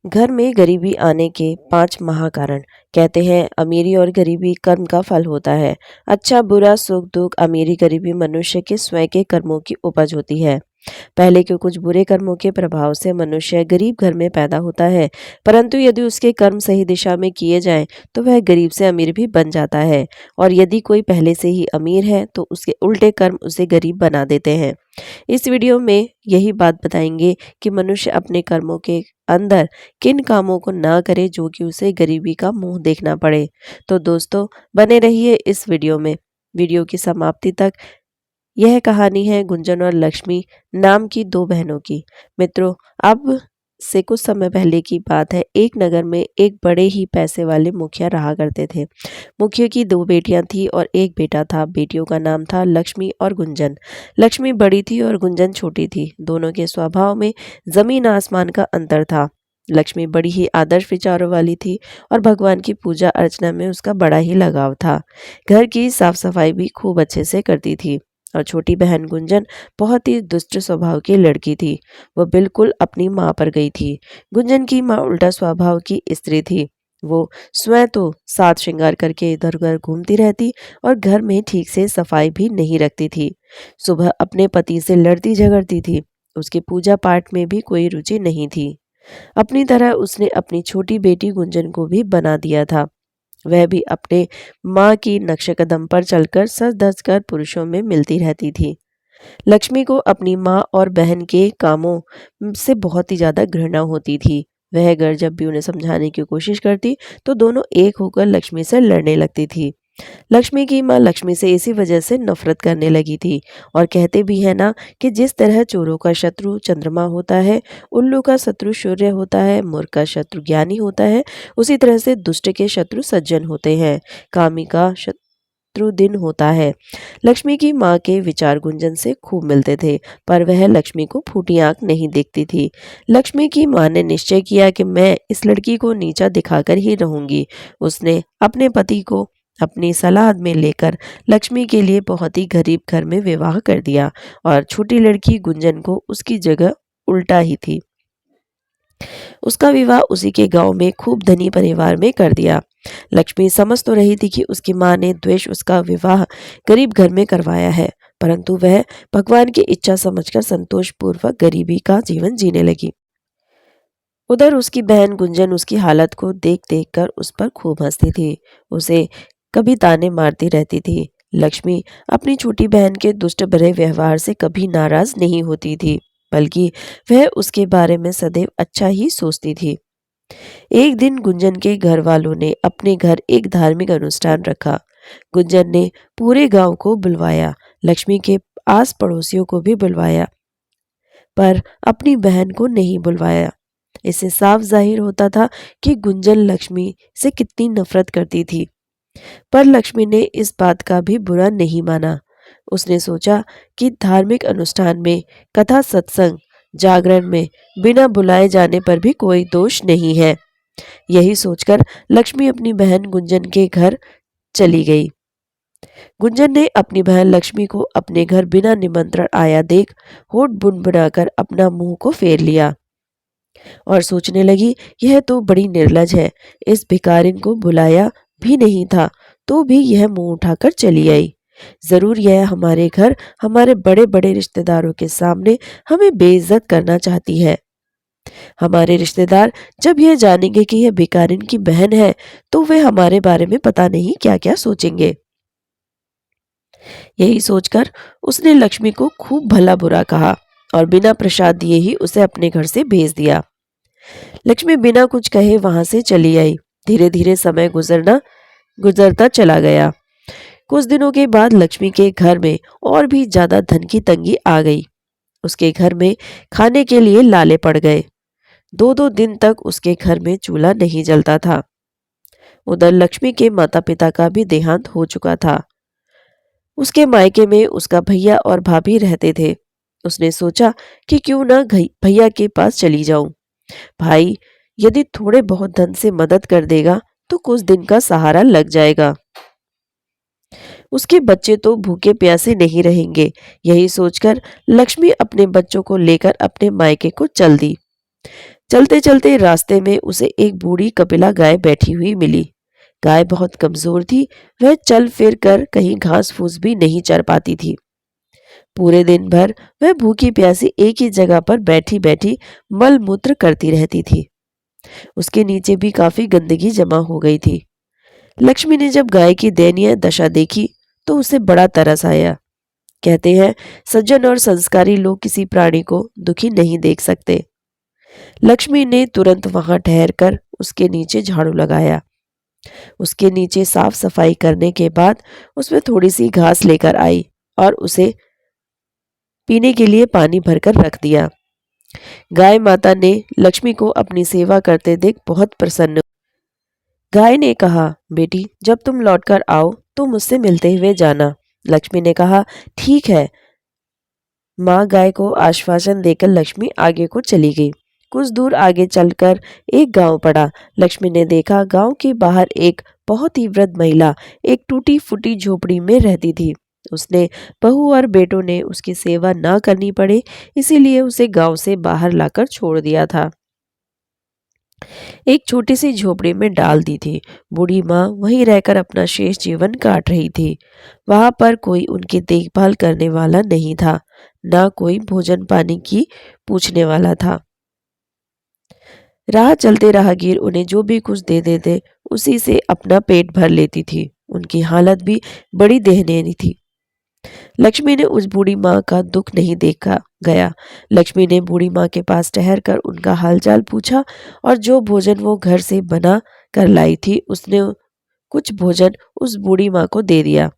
घर में गरीबी आने के 5 महाकारण। कहते हैं अमीरी और गरीबी कर्म का फल होता है। अच्छा बुरा सुख दुख अमीरी गरीबी मनुष्य के स्वयं के कर्मों की उपज होती है। पहले के कुछ बुरे कर्मों के प्रभाव से मनुष्य गरीब घर में पैदा होता है, परंतु यदि उसके कर्म सही दिशा में किए जाएं तो वह गरीब से अमीर भी बन जाता है। और यदि कोई पहले से ही अमीर है तो उसके उल्टे कर्म उसे गरीब बना देते हैं। इस वीडियो में यही बात बताएंगे कि मनुष्य अपने कर्मों के अंदर किन कामों को ना करे जो कि उसे गरीबी का मुंह देखना पड़े। तो दोस्तों, बने रहिए इस वीडियो में। वीडियो की समाप्ति तक। यह कहानी है गुंजन और लक्ष्मी नाम की 2 बहनों की। मित्रों, अब से कुछ समय पहले की बात है। एक नगर में एक बड़े ही पैसे वाले मुखिया रहा करते थे। मुखिया की 2 बेटियां थी और एक बेटा था। बेटियों का नाम था लक्ष्मी और गुंजन। लक्ष्मी बड़ी थी और गुंजन छोटी थी। दोनों के स्वभाव में जमीन आसमान का अंतर था। लक्ष्मी बड़ी ही आदर्श विचारों वाली थी और भगवान की पूजा अर्चना में उसका बड़ा ही लगाव था। घर की साफ सफाई भी खूब अच्छे से करती थी। और छोटी बहन गुंजन बहुत ही दुष्ट स्वभाव की लड़की थी। वो बिल्कुल अपनी माँ पर गई थी। गुंजन की माँ उल्टा स्वभाव की स्त्री थी। वो स्वयं तो सात श्रृंगार करके इधर उधर घूमती रहती और घर में ठीक से सफाई भी नहीं रखती थी। सुबह अपने पति से लड़ती झगड़ती थी। उसके पूजा पाठ में भी कोई रुचि नहीं थी। अपनी तरह उसने अपनी छोटी बेटी गुंजन को भी बना दिया था। वह भी अपने माँ की नक्शे कदम पर चलकर सज धज कर पुरुषों में मिलती रहती थी। लक्ष्मी को अपनी माँ और बहन के कामों से बहुत ही ज्यादा घृणा होती थी। वह अगर जब भी उन्हें समझाने की कोशिश करती तो दोनों एक होकर लक्ष्मी से लड़ने लगती थी। लक्ष्मी की माँ लक्ष्मी से इसी वजह से नफरत करने लगी थी। और कहते भी है ना कि जिस तरह चोरों का शत्रु चंद्रमा होता है, उल्लू का शत्रु सूर्य होता है, मूर्ख का शत्रु ज्ञानी होता है, उसी तरह से दुष्ट के शत्रु सज्जन होते हैं, कामी का शत्रु दिन होता है। लक्ष्मी की माँ के विचार गुंजन से खूब मिलते थे, पर वह लक्ष्मी को फूटी आंख नहीं देखती थी। लक्ष्मी की माँ ने निश्चय किया कि मैं इस लड़की को नीचा दिखाकर ही रहूंगी। उसने अपने पति को अपनी सलाह में लेकर लक्ष्मी के लिए बहुत ही गरीब घर में विवाह कर दिया और छोटी लड़की गुंजन को उसकी जगह उल्टा ही थी। उसका विवाह उसी के गांव में खूब धनी परिवार में कर दिया। लक्ष्मी समझ तो रही थी कि उसकी माँ ने द्वेष उसका विवाह गरीब घर में करवाया है, परंतु वह भगवान की इच्छा समझकर संतोष पूर्वक गरीबी का जीवन जीने लगी। उधर उसकी बहन गुंजन उसकी हालत को देख देख कर उस पर खूब हंसती थी। उसे कभी ताने मारती रहती थी। लक्ष्मी अपनी छोटी बहन के दुष्ट भरे व्यवहार से कभी नाराज नहीं होती थी, बल्कि वह उसके बारे में सदैव अच्छा ही सोचती थी। एक दिन गुंजन के घर वालों ने अपने घर एक धार्मिक अनुष्ठान रखा। गुंजन ने पूरे गांव को बुलवाया, लक्ष्मी के आस पड़ोसियों को भी बुलवाया, पर अपनी बहन को नहीं बुलवाया। इससे साफ जाहिर होता था कि गुंजन लक्ष्मी से कितनी नफरत करती थी। पर लक्ष्मी ने इस बात का भी बुरा नहीं माना। उसने सोचा कि धार्मिक अनुष्ठान में, कथा सत्संग जागरण में बिना बुलाए जाने पर भी कोई दोष नहीं है। यही सोचकर लक्ष्मी अपनी बहन गुंजन के घर चली गई। गुंजन ने अपनी बहन लक्ष्मी को अपने घर बिना निमंत्रण आया देख होठ बुनबुनाकर अपना मुंह को फेर लिया और सोचने लगी, यह तो बड़ी निर्लज है। इस भिखारिन को बुलाया भी नहीं था तो भी यह मुंह उठाकर चली आई। जरूर यह हमारे घर हमारे बड़े बड़े रिश्तेदारों के सामने हमें बेइज्जत करना चाहती है। हमारे रिश्तेदार जब यह जानेंगे कि यह भिखारिन की बहन है तो वे हमारे बारे में पता नहीं क्या क्या सोचेंगे। यही सोचकर उसने लक्ष्मी को खूब भला बुरा कहा और बिना प्रसाद दिए ही उसे अपने घर से भेज दिया। लक्ष्मी बिना कुछ कहे वहां से चली आई। धीरे धीरे समय गुजरता चला गया। कुछ दिनों के बाद लक्ष्मी के घर में और भी ज्यादा धन की तंगी आ गई। उसके घर में खाने के लिए लाले पड़ गए। 2-2 दिन तक उसके घर में चूल्हा नहीं जलता था। उधर लक्ष्मी के माता पिता का भी देहांत हो चुका था। उसके मायके में उसका भैया और भाभी रहते थे। उसने सोचा कि क्यों ना भैया के पास चली जाऊं। भाई यदि थोड़े बहुत धन से मदद कर देगा तो कुछ दिन का सहारा लग जाएगा। उसके बच्चे तो भूखे प्यासे नहीं रहेंगे। यही सोचकर लक्ष्मी अपने बच्चों को लेकर अपने मायके को चल दी। चलते चलते रास्ते में उसे एक बूढ़ी कपिला गाय बैठी हुई मिली। गाय बहुत कमजोर थी, वह चल फिर कर कहीं घास फूस भी नहीं चर पाती थी। पूरे दिन भर वह भूखी प्यासी एक ही जगह पर बैठी बैठी मल मूत्र करती रहती थी। उसके नीचे भी काफी गंदगी जमा हो गई थी। लक्ष्मी ने जब गाय की दयनीय दशा देखी तो उसे बड़ा तरस आया। कहते हैं, सज्जन और संस्कारी लोग किसी प्राणी को दुखी नहीं देख सकते। लक्ष्मी ने तुरंत वहां ठहरकर उसके नीचे झाड़ू लगाया। उसके नीचे साफ सफाई करने के बाद उसमें थोड़ी सी घास लेकर आई और उसे पीने के लिए पानी भरकर रख दिया। गाय माता ने लक्ष्मी को अपनी सेवा करते देख बहुत प्रसन्न हुई। गाय ने कहा, बेटी जब तुम लौटकर आओ तो मुझसे मिलते हुए जाना। लक्ष्मी ने कहा, ठीक है। माँ गाय को आश्वासन देकर लक्ष्मी आगे को चली गई। कुछ दूर आगे चलकर एक गांव पड़ा। लक्ष्मी ने देखा गांव के बाहर एक बहुत ही वृद्ध महिला एक टूटी फूटी झोपड़ी में रहती थी। उसने बहू और बेटों ने उसकी सेवा ना करनी पड़े, इसीलिए उसे गांव से बाहर लाकर छोड़ दिया था। एक छोटी सी झोपड़ी में डाल दी थी। बूढ़ी माँ वहीं रहकर अपना शेष जीवन काट रही थी। वहां पर कोई उनकी देखभाल करने वाला नहीं था, ना कोई भोजन पानी की पूछने वाला था। राह चलते राहगीर उन्हें जो भी कुछ दे देते उसी से अपना पेट भर लेती थी। उनकी हालत भी बड़ी दयनीय थी। लक्ष्मी ने उस बूढ़ी माँ का दुख नहीं देखा गया। लक्ष्मी ने बूढ़ी माँ के पास ठहर कर उनका हालचाल पूछा और जो भोजन वो घर से बना कर लाई थी उसने कुछ भोजन उस बूढ़ी माँ को दे दिया।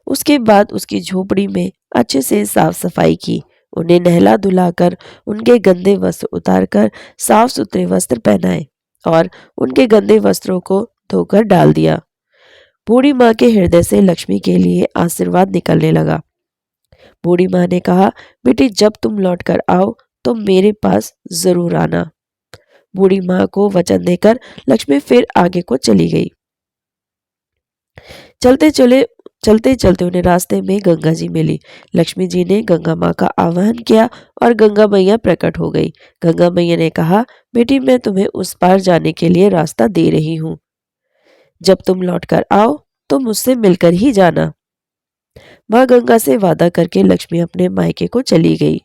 उसके बाद उसकी झोपड़ी में अच्छे से साफ सफाई की। उन्हें नहला धुलाकर उनके गंदे वस्त्र उतारकर साफ सुथरे वस्त्र पहनाए और उनके गंदे वस्त्रों को धोकर डाल दिया। बूढ़ी माँ के हृदय से लक्ष्मी के लिए आशीर्वाद निकलने लगा। बूढ़ी माँ ने कहा, बेटी जब तुम लौटकर आओ तो मेरे पास जरूर आना। बूढ़ी माँ को वचन देकर लक्ष्मी फिर आगे को चली गई। चलते चलते उन्हें रास्ते में गंगा जी मिली। लक्ष्मी जी ने गंगा माँ का आह्वान किया और गंगा मैया प्रकट हो गई। गंगा मैया ने कहा, बेटी मैं तुम्हें उस पार जाने के लिए रास्ता दे रही हूँ। जब तुम लौटकर आओ तो मुझसे मिलकर ही जाना। माँ गंगा से वादा करके लक्ष्मी अपने मायके को चली गई।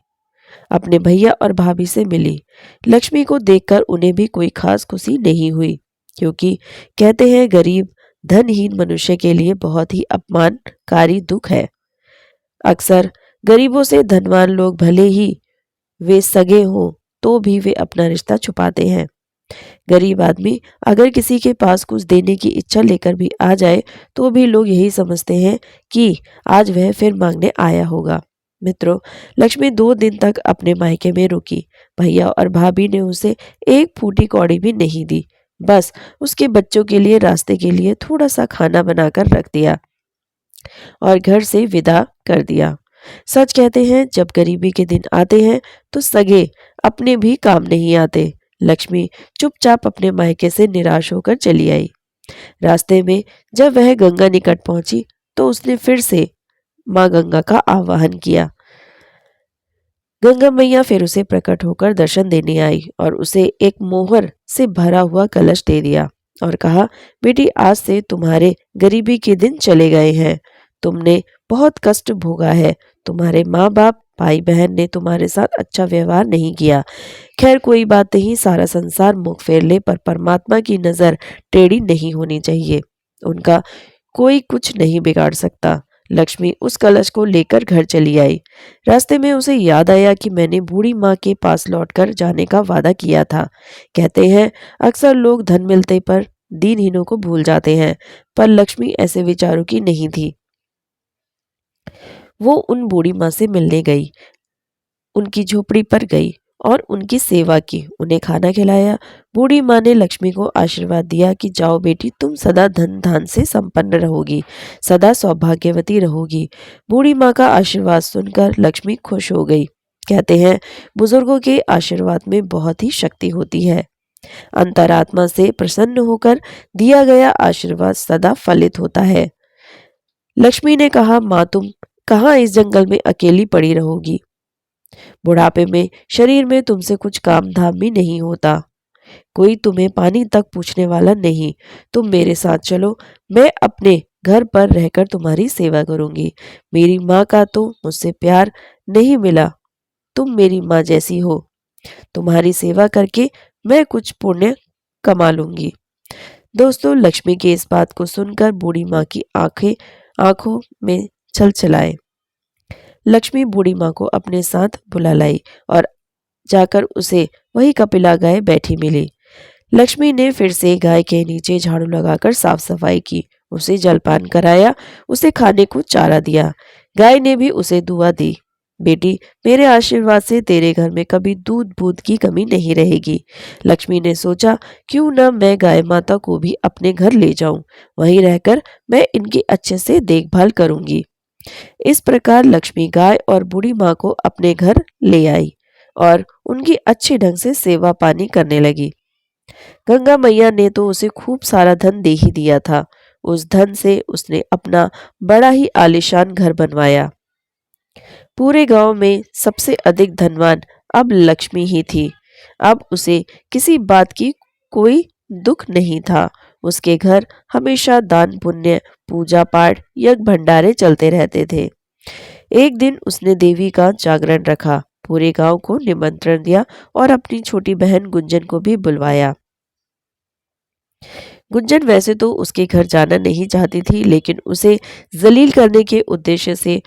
अपने भैया और भाभी से मिली। लक्ष्मी को देखकर उन्हें भी कोई खास खुशी नहीं हुई, क्योंकि कहते हैं गरीब धनहीन मनुष्य के लिए बहुत ही अपमानकारी दुख है। अक्सर गरीबों से धनवान लोग भले ही वे सगे हों तो भी वे अपना रिश्ता छुपाते हैं। गरीब आदमी अगर किसी के पास कुछ देने की इच्छा लेकर भी आ जाए तो भी लोग यही समझते हैं कि आज वह फिर मांगने आया होगा। मित्रों, लक्ष्मी 2 दिन तक अपने मायके में रुकी। भैया और भाभी ने उसे एक फूटी कौड़ी भी नहीं दी, बस उसके बच्चों के लिए रास्ते के लिए थोड़ा सा खाना बनाकर रख दिया और घर से विदा कर दिया। सच कहते हैं, जब गरीबी के दिन आते हैं तो सगे अपने भी काम नहीं आते। लक्ष्मी चुपचाप अपने मायके से निराश होकर चली आई। रास्ते में जब वह गंगा निकट पहुंची तो उसने फिर से माँ गंगा का आह्वान किया। गंगा मैया फिर उसे प्रकट होकर दर्शन देने आई और उसे एक मोहर से भरा हुआ कलश दे दिया और कहा, बेटी आज से तुम्हारे गरीबी के दिन चले गए हैं। तुमने बहुत कष्ट भोगा है। तुम्हारे माँ बाप भाई बहन ने तुम्हारे साथ अच्छा व्यवहार नहीं किया। खैर कोई बात नहीं, सारा संसार मुख फेर ले पर परमात्मा की नजर टेढ़ी नहीं होनी चाहिए। उनका कोई कुछ नहीं बिगाड़ सकता। लक्ष्मी उस कलश को लेकर घर चली आई। रास्ते में उसे याद आया कि मैंने बूढ़ी माँ के पास लौटकर जाने का वादा किया था। कहते हैं, अक्सर लोग धन मिलते पर दीनहीनों को भूल जाते हैं, पर लक्ष्मी ऐसे विचारों की नहीं थी। वो उन बूढ़ी माँ से मिलने गई, उनकी झोपड़ी पर गई और उनकी सेवा की, उन्हें खाना खिलाया। बूढ़ी माँ ने लक्ष्मी को आशीर्वाद दिया कि जाओ बेटी, तुम सदा धन धान से संपन्न रहोगी, सदा सौभाग्यवती रहोगी। बूढ़ी माँ का आशीर्वाद सुनकर लक्ष्मी खुश हो गई। कहते हैं, बुजुर्गों के आशीर्वाद में बहुत ही शक्ति होती है। अंतरात्मा से प्रसन्न होकर दिया गया आशीर्वाद सदा फलित होता है। लक्ष्मी ने कहा, माँ तुम कहाँ इस जंगल में अकेली पड़ी रहोगी? बुढ़ापे में शरीर में तुमसे कुछ काम धाम भी नहीं होता। कोई तुम्हें पानी तक पूछने वाला नहीं। तुम मेरे साथ चलो, मैं अपने घर पर रहकर तुम्हारी सेवा करूंगी। मेरी माँ का तो मुझसे प्यार नहीं मिला, तुम मेरी माँ जैसी हो। तुम्हारी सेवा करके मैं कुछ पुण्य कमा लूंगी। दोस्तों, लक्ष्मी की इस बात को सुनकर बूढ़ी माँ की आंखें आंखों में छलछलाए। लक्ष्मी बूढ़ी माँ को अपने साथ बुला लाई और जाकर उसे वही कपिला गाय बैठी मिली। लक्ष्मी ने फिर से गाय के नीचे झाड़ू लगाकर साफ सफाई की, उसे जलपान कराया, उसे खाने को चारा दिया। गाय ने भी उसे दुआ दी। बेटी, मेरे आशीर्वाद से तेरे घर में कभी दूध बूध की कमी नहीं रहेगी। लक्ष्मी ने सोचा, क्यों न मैं गाय माता को भी अपने घर ले जाऊं, वहीं रहकर मैं इनकी अच्छे से देखभाल करूंगी। इस प्रकार लक्ष्मी गाय और बूढ़ी माँ को अपने घर ले आई और उनकी अच्छे ढंग से सेवा पानी करने लगी। गंगा मैया ने तो उसे खूब सारा धन दे ही दिया था। उस धन से उसने अपना बड़ा ही आलीशान घर बनवाया। पूरे गांव में सबसे अधिक धनवान अब लक्ष्मी ही थी। अब उसे किसी बात की कोई दुख नहीं था। उसके घर हमेशा दान पुण्य, पूजा पाठ, यज्ञ भंडारे चलते रहते थे। एक दिन उसने देवी का जागरण रखा, पूरे गांव को निमंत्रण दिया और अपनी छोटी बहन गुंजन को भी बुलवाया। गुंजन वैसे तो उसके घर जाना नहीं चाहती थी, लेकिन उसे जलील करने के उद्देश्य से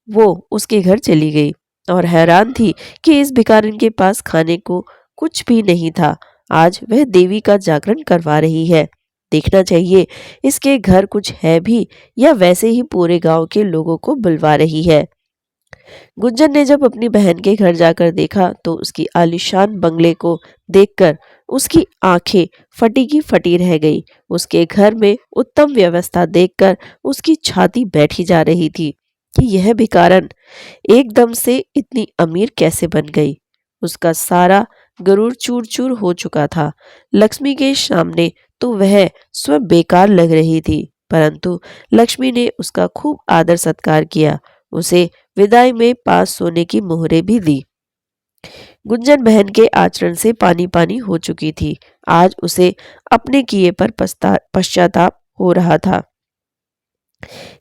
वो उसके घर चली गई और हैरान थी कि इस भिखारिन के पास खाने को कुछ भी नहीं था। आज वह देवी का जागरण करवा रही है। देखना चाहिए इसके घर कुछ है भी या वैसे ही पूरे गांव के लोगों को बुलवा रही है। गुंजन ने जब अपनी बहन के घर जाकर देखा तो उसकी आलीशान बंगले को देखकर उसकी आंखें फटी की फटी रह गई। उसके घर में उत्तम व्यवस्था देखकर उसकी छाती बैठी जा रही थी कि यह भिखारन एकदम से इतनी अमीर कैसे बन गई। उसका सारा गरूर चूर चूर हो चुका था। लक्ष्मी के सामने तो वह स्वयं बेकार लग रही थी, परंतु लक्ष्मी ने उसका खूब आदर सत्कार किया, उसे विदाई में पास सोने की मोहरें भी दी। गुंजन बहन के आचरण से पानी पानी हो चुकी थी। आज उसे अपने किए पर पश्चाताप हो रहा था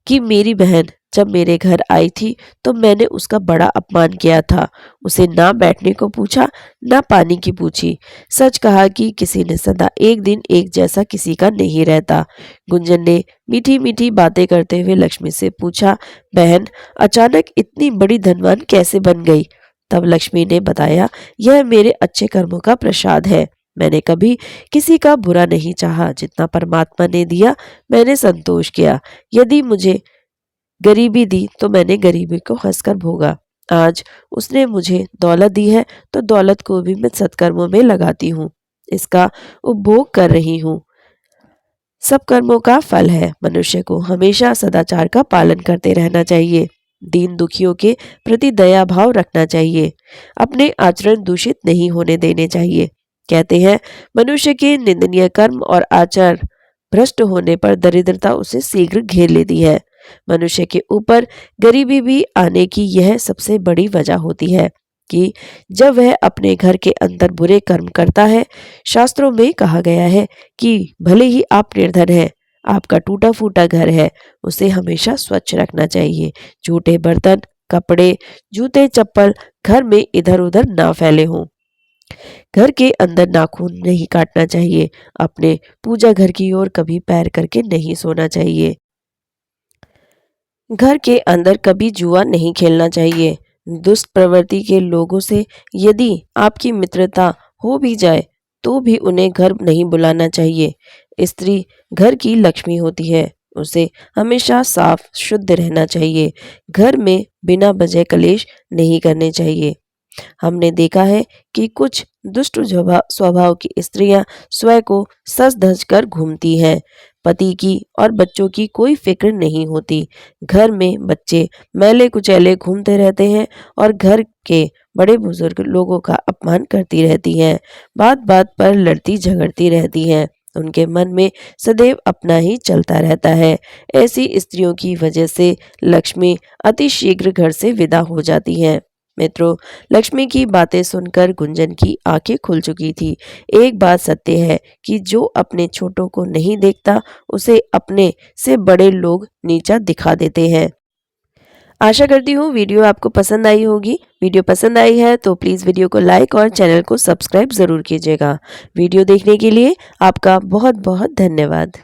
कि मेरी बहन जब मेरे घर आई थी तो मैंने उसका बड़ा अपमान किया था। उसे ना बैठने को पूछा, ना पानी की पूछी। सच कहा कि किसी ने सदा एक दिन एक जैसा किसी का नहीं रहता। गुंजन ने मीठी मीठी बातें करते हुए लक्ष्मी से पूछा, बहन अचानक इतनी बड़ी धनवान कैसे बन गई? तब लक्ष्मी ने बताया, यह मेरे अच्छे कर्मों का प्रसाद है। मैंने कभी किसी का बुरा नहीं चाहा। जितना परमात्मा ने दिया मैंने संतोष किया। यदि मुझे गरीबी दी तो मैंने गरीबी को हंसकर भोगा। आज उसने मुझे दौलत दी है तो दौलत को भी मैं सत्कर्मों में लगाती हूँ, इसका उपभोग कर रही हूँ। सब कर्मों का फल है। मनुष्य को हमेशा सदाचार का पालन करते रहना चाहिए। दीन दुखियों के प्रति दया भाव रखना चाहिए। अपने आचरण दूषित नहीं होने देने चाहिए। कहते हैं, मनुष्य के निंदनीय कर्म और आचार भ्रष्ट होने पर दरिद्रता उसे शीघ्र घेर लेती है। मनुष्य के ऊपर गरीबी भी आने की यह सबसे बड़ी वजह होती है कि जब वह अपने घर के अंदर बुरे कर्म करता है। शास्त्रों में कहा गया है कि भले ही आप निर्धन हैं, आपका टूटा फूटा घर है, उसे हमेशा स्वच्छ रखना चाहिए। झूठे बर्तन, कपड़े, जूते, चप्पल घर में इधर उधर ना फैले हों। घर के अंदर नाखून नहीं काटना चाहिए। अपने पूजा घर की ओर कभी पैर करके नहीं सोना चाहिए। घर के अंदर कभी जुआ नहीं खेलना चाहिए। दुष्ट प्रवृत्ति के लोगों से यदि आपकी मित्रता हो भी जाए तो भी उन्हें घर नहीं बुलाना चाहिए। स्त्री घर की लक्ष्मी होती है, उसे हमेशा साफ शुद्ध रहना चाहिए। घर में बिना वजह कलेश नहीं करने चाहिए। हमने देखा है कि कुछ दुष्ट स्वभाव की स्त्रियां स्वयं को सज धज कर घूमती हैं। पति की और बच्चों की कोई फिक्र नहीं होती। घर में बच्चे मैले कुचैले घूमते रहते हैं और घर के बड़े बुजुर्ग लोगों का अपमान करती रहती हैं। बात बात पर लड़ती झगड़ती रहती हैं। उनके मन में सदैव अपना ही चलता रहता है। ऐसी स्त्रियों की वजह से लक्ष्मी अति शीघ्र घर से विदा हो जाती हैं। मित्रों, लक्ष्मी की बातें सुनकर गुंजन की आंखें खुल चुकी थी। एक बात सत्य है कि जो अपने छोटों को नहीं देखता, उसे अपने से बड़े लोग नीचा दिखा देते हैं। आशा करती हूँ वीडियो आपको पसंद आई होगी। वीडियो पसंद आई है तो प्लीज़ वीडियो को लाइक और चैनल को सब्सक्राइब ज़रूर कीजिएगा। वीडियो देखने के लिए आपका बहुत बहुत धन्यवाद।